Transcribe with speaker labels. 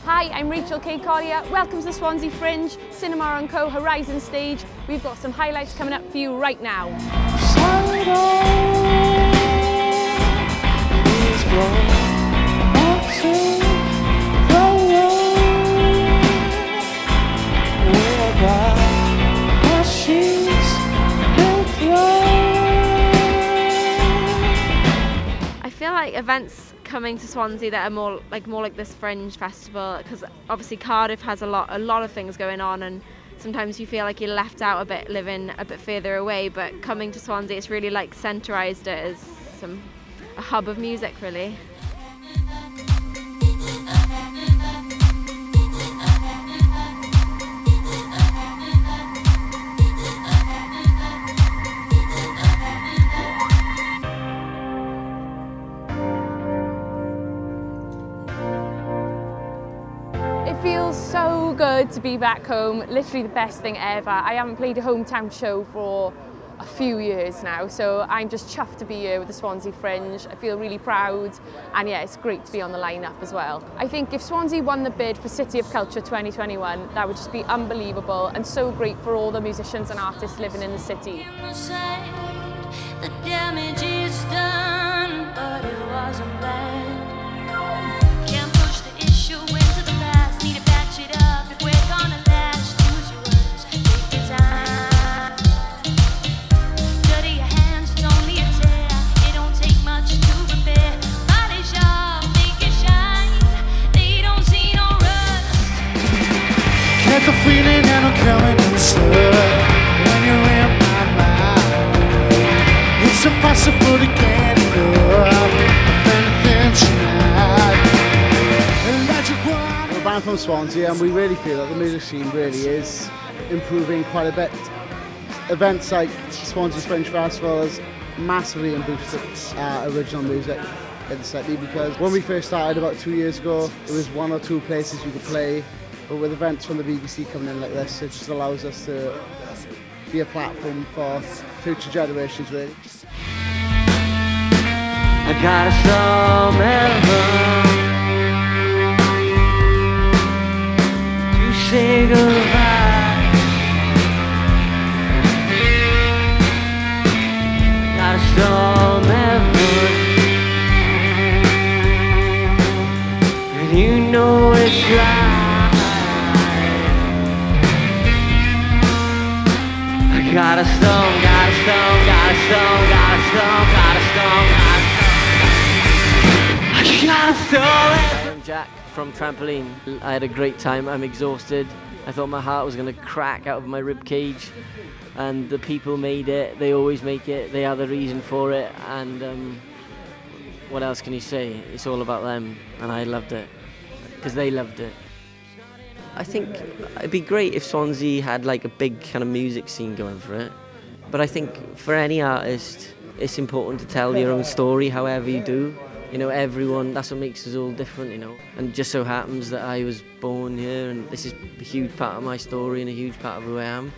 Speaker 1: Hi, I'm Rachel K Collier. Welcome to the Swansea Fringe, Cinema & Co Horizon stage. We've got some highlights coming up for you right now.
Speaker 2: I feel like events coming to Swansea that are more like this Fringe festival, because obviously Cardiff has a lot of things going on, and sometimes you feel like you're left out a bit, living a bit further away. But coming to Swansea, it's really like centralised it as a hub of music, really.
Speaker 1: It feels so good to be back home, literally the best thing ever. I haven't played a hometown show for a few years now, so I'm just chuffed to be here with the Swansea Fringe. I feel really proud, and yeah, it's great to be on the lineup as well. I think if Swansea won the bid for City of Culture 2021, that would just be unbelievable and so great for all the musicians and artists living in the city.
Speaker 3: The damage is done, but it wasn't bad. Can't push the issue into the past, need to patch it up if we're gonna last. Choose your words, take your time. Dirty your hands, it's only a tear. It don't take much to repair. Polish off, make it shine. They don't see no rust.
Speaker 4: Get the feeling and I'm coming inside. When you're in my mind, it's impossible to get enough of anything tonight.
Speaker 5: We're a band from Swansea, and we really feel that the music scene really is improving quite a bit. Events like Swansea Fringe Festival has massively boosted original music in the city, because when we first started about 2 years ago, it was 1 or 2 places you could play, but with events from the BBC coming in like this, it just allows us to be a platform for future generations, really.
Speaker 4: I got a storm to say goodbye. Got a storm and you know it's right. I got a storm, got a storm, got a storm, got a storm, got a storm, got a storm.
Speaker 6: I'm Jack from Trampoline. I had a great time. I'm exhausted. I thought my heart was going to crack out of my rib cage, and the people made it. They always make it. They are the reason for it, and what else can you say? It's all about them, and I loved it because they loved it. I think it'd be great if Swansea had like a big kind of music scene going for it, but I think for any artist it's important to tell your own story however you do. You know, everyone, that's what makes us all different, you know. And it just so happens that I was born here, and this is a huge part of my story and a huge part of who I am.